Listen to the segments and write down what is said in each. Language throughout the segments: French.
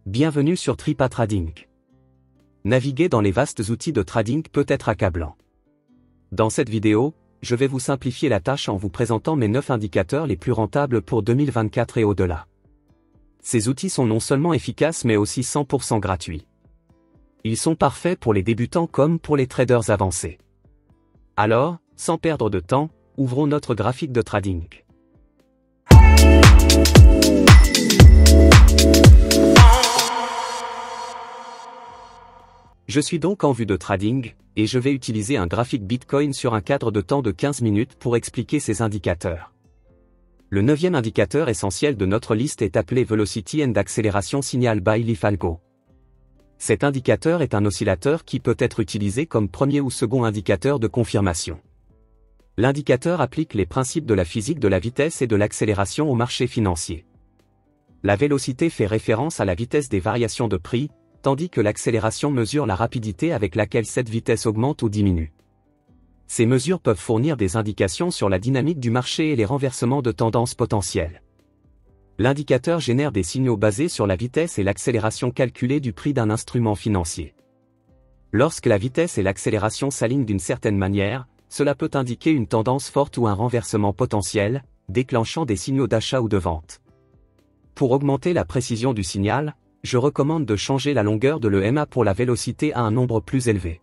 Bienvenue sur TripaTrading. Naviguer dans les vastes outils de trading peut être accablant. Dans cette vidéo, je vais vous simplifier la tâche en vous présentant mes 9 indicateurs les plus rentables pour 2024 et au-delà. Ces outils sont non seulement efficaces mais aussi 100% gratuits. Ils sont parfaits pour les débutants comme pour les traders avancés. Alors, sans perdre de temps, ouvrons notre graphique de trading. Je suis donc en vue de trading, et je vais utiliser un graphique Bitcoin sur un cadre de temps de 15 minutes pour expliquer ces indicateurs. Le 9e indicateur essentiel de notre liste est appelé Velocity and Acceleration Signal by Leaf Algo. Cet indicateur est un oscillateur qui peut être utilisé comme premier ou second indicateur de confirmation. L'indicateur applique les principes de la physique de la vitesse et de l'accélération au marché financier. La vélocité fait référence à la vitesse des variations de prix, tandis que l'accélération mesure la rapidité avec laquelle cette vitesse augmente ou diminue. Ces mesures peuvent fournir des indications sur la dynamique du marché et les renversements de tendances potentielles. L'indicateur génère des signaux basés sur la vitesse et l'accélération calculée du prix d'un instrument financier. Lorsque la vitesse et l'accélération s'alignent d'une certaine manière, cela peut indiquer une tendance forte ou un renversement potentiel, déclenchant des signaux d'achat ou de vente. Pour augmenter la précision du signal, je recommande de changer la longueur de l'EMA pour la vélocité à un nombre plus élevé.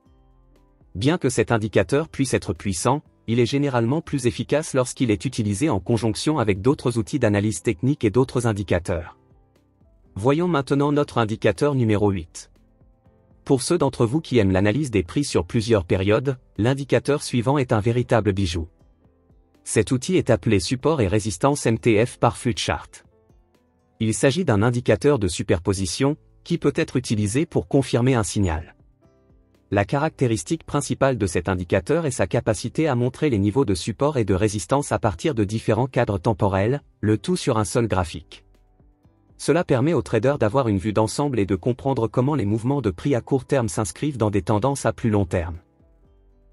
Bien que cet indicateur puisse être puissant, il est généralement plus efficace lorsqu'il est utilisé en conjonction avec d'autres outils d'analyse technique et d'autres indicateurs. Voyons maintenant notre indicateur numéro 8. Pour ceux d'entre vous qui aiment l'analyse des prix sur plusieurs périodes, l'indicateur suivant est un véritable bijou. Cet outil est appelé support et résistance MTF par Flutchart. Il s'agit d'un indicateur de superposition, qui peut être utilisé pour confirmer un signal. La caractéristique principale de cet indicateur est sa capacité à montrer les niveaux de support et de résistance à partir de différents cadres temporels, le tout sur un seul graphique. Cela permet aux traders d'avoir une vue d'ensemble et de comprendre comment les mouvements de prix à court terme s'inscrivent dans des tendances à plus long terme.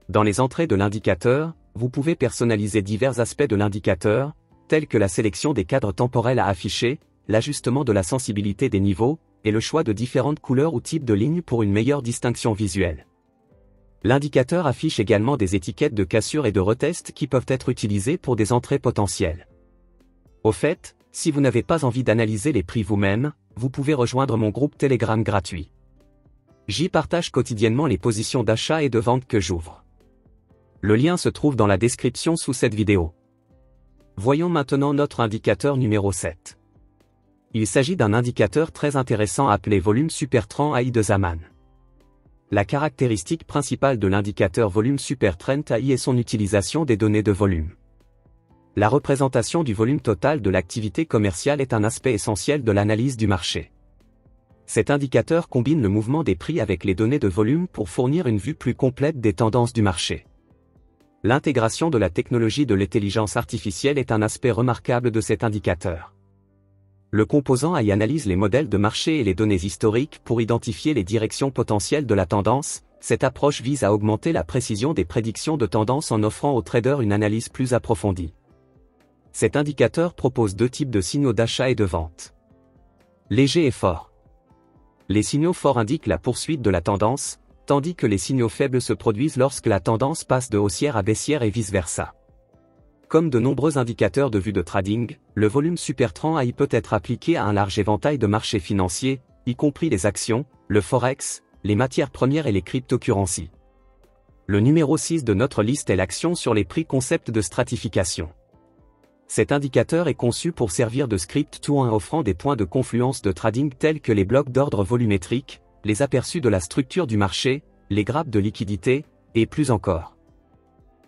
Dans les entrées de l'indicateur, vous pouvez personnaliser divers aspects de l'indicateur, tels que la sélection des cadres temporels à afficher, l'ajustement de la sensibilité des niveaux, et le choix de différentes couleurs ou types de lignes pour une meilleure distinction visuelle. L'indicateur affiche également des étiquettes de cassure et de retest qui peuvent être utilisées pour des entrées potentielles. Au fait, si vous n'avez pas envie d'analyser les prix vous-même, vous pouvez rejoindre mon groupe Telegram gratuit. J'y partage quotidiennement les positions d'achat et de vente que j'ouvre. Le lien se trouve dans la description sous cette vidéo. Voyons maintenant notre indicateur numéro 7. Il s'agit d'un indicateur très intéressant appelé volume supertrend AI de Zaman. La caractéristique principale de l'indicateur volume supertrend AI est son utilisation des données de volume. La représentation du volume total de l'activité commerciale est un aspect essentiel de l'analyse du marché. Cet indicateur combine le mouvement des prix avec les données de volume pour fournir une vue plus complète des tendances du marché. L'intégration de la technologie de l'intelligence artificielle est un aspect remarquable de cet indicateur. Le composant AI analyse les modèles de marché et les données historiques pour identifier les directions potentielles de la tendance. Cette approche vise à augmenter la précision des prédictions de tendance en offrant aux traders une analyse plus approfondie. Cet indicateur propose deux types de signaux d'achat et de vente. Léger et fort. Les signaux forts indiquent la poursuite de la tendance, tandis que les signaux faibles se produisent lorsque la tendance passe de haussière à baissière et vice-versa. Comme de nombreux indicateurs de vue de trading, le volume supertrend AI peut être appliqué à un large éventail de marchés financiers, y compris les actions, le forex, les matières premières et les cryptocurrencies. Le numéro 6 de notre liste est l'action sur les prix concept de stratification. Cet indicateur est conçu pour servir de script to en offrant des points de confluence de trading tels que les blocs d'ordre volumétrique, les aperçus de la structure du marché, les grappes de liquidité, et plus encore.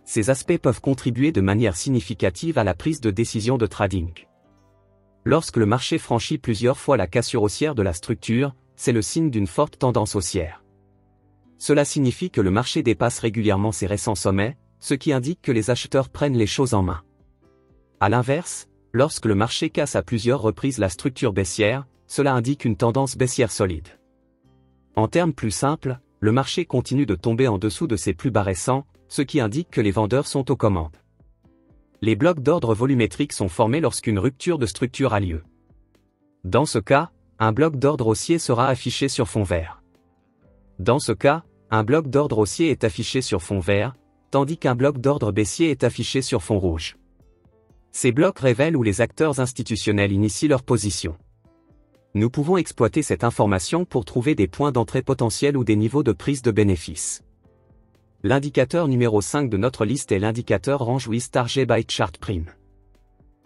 Ces aspects peuvent contribuer de manière significative à la prise de décision de trading. Lorsque le marché franchit plusieurs fois la cassure haussière de la structure, c'est le signe d'une forte tendance haussière. Cela signifie que le marché dépasse régulièrement ses récents sommets, ce qui indique que les acheteurs prennent les choses en main. À l'inverse, lorsque le marché casse à plusieurs reprises la structure baissière, cela indique une tendance baissière solide. En termes plus simples, le marché continue de tomber en dessous de ses plus bas récents, ce qui indique que les vendeurs sont aux commandes. Les blocs d'ordre volumétriques sont formés lorsqu'une rupture de structure a lieu. Dans ce cas, un bloc d'ordre haussier sera affiché sur fond vert. Dans ce cas, un bloc d'ordre haussier est affiché sur fond vert, tandis qu'un bloc d'ordre baissier est affiché sur fond rouge. Ces blocs révèlent où les acteurs institutionnels initient leur position. Nous pouvons exploiter cette information pour trouver des points d'entrée potentiels ou des niveaux de prise de bénéfices. L'indicateur numéro 5 de notre liste est l'indicateur Range with Target by ChartPrime.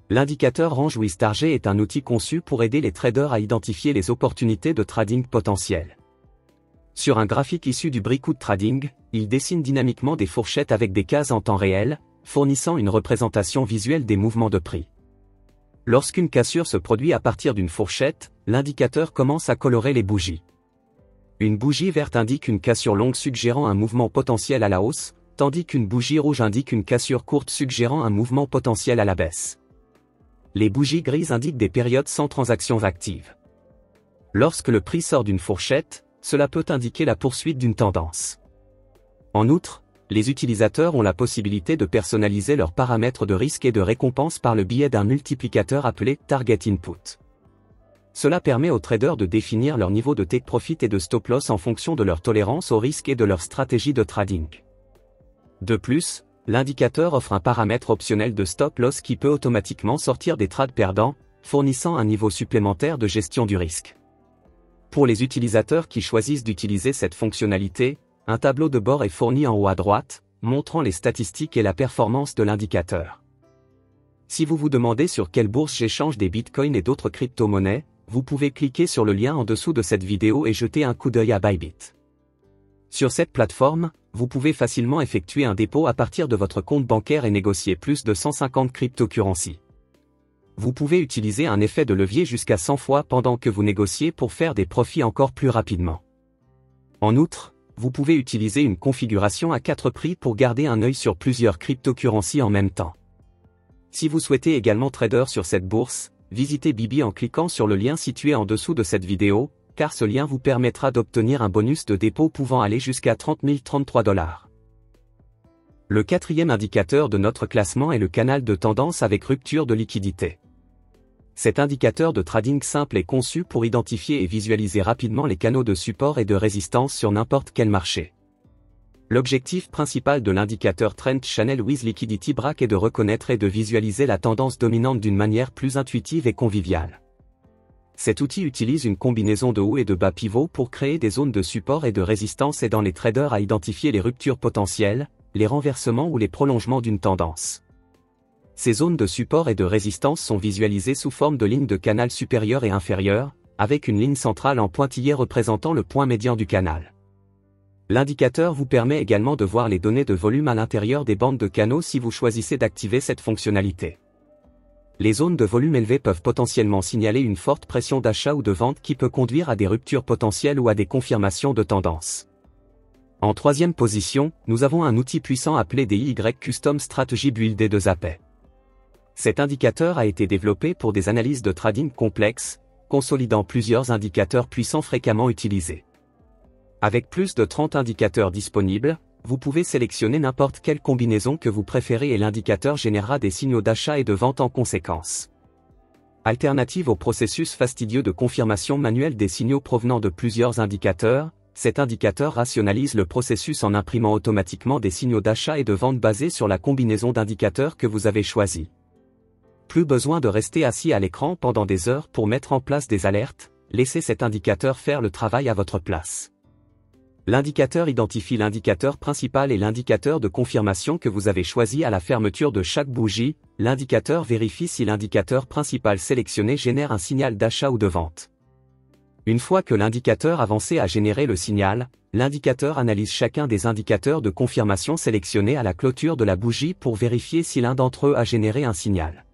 L'indicateur Range with Target est un outil conçu pour aider les traders à identifier les opportunités de trading potentielles. Sur un graphique issu du Breakout Trading, il dessine dynamiquement des fourchettes avec des cases en temps réel, fournissant une représentation visuelle des mouvements de prix. Lorsqu'une cassure se produit à partir d'une fourchette, l'indicateur commence à colorer les bougies. Une bougie verte indique une cassure longue suggérant un mouvement potentiel à la hausse, tandis qu'une bougie rouge indique une cassure courte suggérant un mouvement potentiel à la baisse. Les bougies grises indiquent des périodes sans transactions actives. Lorsque le prix sort d'une fourchette, cela peut indiquer la poursuite d'une tendance. En outre, les utilisateurs ont la possibilité de personnaliser leurs paramètres de risque et de récompense par le biais d'un multiplicateur appelé Target Input. Cela permet aux traders de définir leur niveau de take profit et de stop loss en fonction de leur tolérance au risque et de leur stratégie de trading. De plus, l'indicateur offre un paramètre optionnel de stop loss qui peut automatiquement sortir des trades perdants, fournissant un niveau supplémentaire de gestion du risque. Pour les utilisateurs qui choisissent d'utiliser cette fonctionnalité, un tableau de bord est fourni en haut à droite, montrant les statistiques et la performance de l'indicateur. Si vous vous demandez sur quelle bourse j'échange des bitcoins et d'autres crypto-monnaies, vous pouvez cliquer sur le lien en dessous de cette vidéo et jeter un coup d'œil à Bybit. Sur cette plateforme, vous pouvez facilement effectuer un dépôt à partir de votre compte bancaire et négocier plus de 150 cryptocurrencies. Vous pouvez utiliser un effet de levier jusqu'à 100 fois pendant que vous négociez pour faire des profits encore plus rapidement. En outre, vous pouvez utiliser une configuration à 4 prix pour garder un œil sur plusieurs cryptocurrencies en même temps. Si vous souhaitez également trader sur cette bourse, visitez Bybit en cliquant sur le lien situé en dessous de cette vidéo, car ce lien vous permettra d'obtenir un bonus de dépôt pouvant aller jusqu'à 30 033 $. Le quatrième indicateur de notre classement est le canal de tendance avec rupture de liquidité. Cet indicateur de trading simple est conçu pour identifier et visualiser rapidement les canaux de support et de résistance sur n'importe quel marché. L'objectif principal de l'indicateur Trend Channel with Liquidity Break est de reconnaître et de visualiser la tendance dominante d'une manière plus intuitive et conviviale. Cet outil utilise une combinaison de hauts et de bas pivots pour créer des zones de support et de résistance aidant les traders à identifier les ruptures potentielles, les renversements ou les prolongements d'une tendance. Ces zones de support et de résistance sont visualisées sous forme de lignes de canal supérieur et inférieur, avec une ligne centrale en pointillé représentant le point médian du canal. L'indicateur vous permet également de voir les données de volume à l'intérieur des bandes de canaux si vous choisissez d'activer cette fonctionnalité. Les zones de volume élevées peuvent potentiellement signaler une forte pression d'achat ou de vente qui peut conduire à des ruptures potentielles ou à des confirmations de tendance. En troisième position, nous avons un outil puissant appelé DIY Custom Strategy Builder de Zapay. Cet indicateur a été développé pour des analyses de trading complexes, consolidant plusieurs indicateurs puissants fréquemment utilisés. Avec plus de 30 indicateurs disponibles, vous pouvez sélectionner n'importe quelle combinaison que vous préférez et l'indicateur générera des signaux d'achat et de vente en conséquence. Alternative au processus fastidieux de confirmation manuelle des signaux provenant de plusieurs indicateurs, cet indicateur rationalise le processus en imprimant automatiquement des signaux d'achat et de vente basés sur la combinaison d'indicateurs que vous avez choisie. Plus besoin de rester assis à l'écran pendant des heures pour mettre en place des alertes, laissez cet indicateur faire le travail à votre place. L'indicateur identifie l'indicateur principal et l'indicateur de confirmation que vous avez choisi à la fermeture de chaque bougie. L'indicateur vérifie si l'indicateur principal sélectionné génère un signal d'achat ou de vente. Une fois que l'indicateur avancé a généré le signal, l'indicateur analyse chacun des indicateurs de confirmation sélectionnés à la clôture de la bougie pour vérifier si l'un d'entre eux a généré un signal.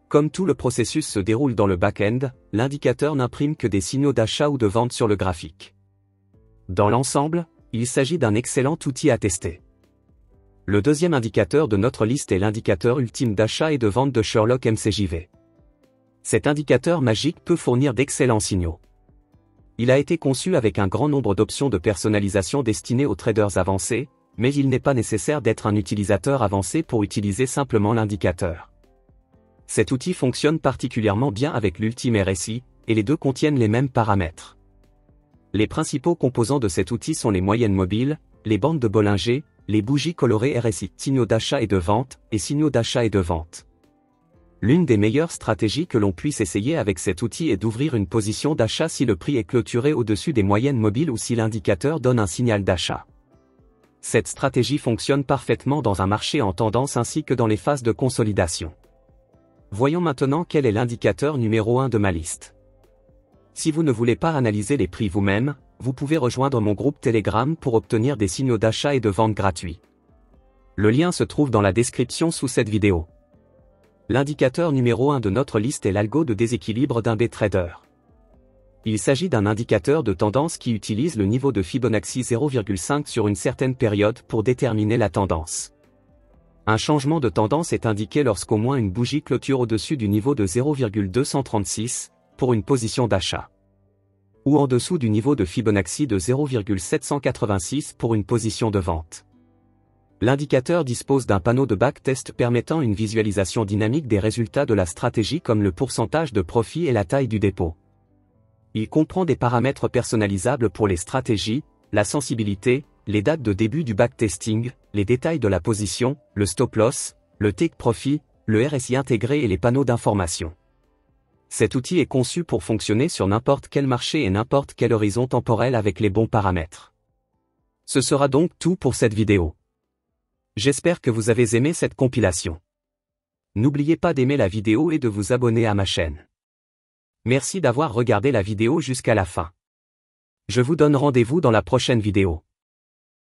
Comme tout le processus se déroule dans le back-end, l'indicateur n'imprime que des signaux d'achat ou de vente sur le graphique. Dans l'ensemble, il s'agit d'un excellent outil à tester. Le deuxième indicateur de notre liste est l'indicateur ultime d'achat et de vente de Sherlock MCJV. Cet indicateur magique peut fournir d'excellents signaux. Il a été conçu avec un grand nombre d'options de personnalisation destinées aux traders avancés, mais il n'est pas nécessaire d'être un utilisateur avancé pour utiliser simplement l'indicateur. Cet outil fonctionne particulièrement bien avec l'Ultime RSI, et les deux contiennent les mêmes paramètres. Les principaux composants de cet outil sont les moyennes mobiles, les bandes de Bollinger, les bougies colorées RSI, signaux d'achat et de vente, et signaux d'achat et de vente. L'une des meilleures stratégies que l'on puisse essayer avec cet outil est d'ouvrir une position d'achat si le prix est clôturé au-dessus des moyennes mobiles ou si l'indicateur donne un signal d'achat. Cette stratégie fonctionne parfaitement dans un marché en tendance ainsi que dans les phases de consolidation. Voyons maintenant quel est l'indicateur numéro 1 de ma liste. Si vous ne voulez pas analyser les prix vous-même, vous pouvez rejoindre mon groupe Telegram pour obtenir des signaux d'achat et de vente gratuits. Le lien se trouve dans la description sous cette vidéo. L'indicateur numéro 1 de notre liste est l'algo de déséquilibre d'un day trader. Il s'agit d'un indicateur de tendance qui utilise le niveau de Fibonacci 0,5 sur une certaine période pour déterminer la tendance. Un changement de tendance est indiqué lorsqu'au moins une bougie clôture au-dessus du niveau de 0,236 pour une position d'achat, ou en dessous du niveau de Fibonacci de 0,786 pour une position de vente. L'indicateur dispose d'un panneau de backtest permettant une visualisation dynamique des résultats de la stratégie comme le pourcentage de profit et la taille du dépôt. Il comprend des paramètres personnalisables pour les stratégies, la sensibilité, les dates de début du backtesting, les détails de la position, le stop-loss, le take profit, le RSI intégré et les panneaux d'information. Cet outil est conçu pour fonctionner sur n'importe quel marché et n'importe quel horizon temporel avec les bons paramètres. Ce sera donc tout pour cette vidéo. J'espère que vous avez aimé cette compilation. N'oubliez pas d'aimer la vidéo et de vous abonner à ma chaîne. Merci d'avoir regardé la vidéo jusqu'à la fin. Je vous donne rendez-vous dans la prochaine vidéo.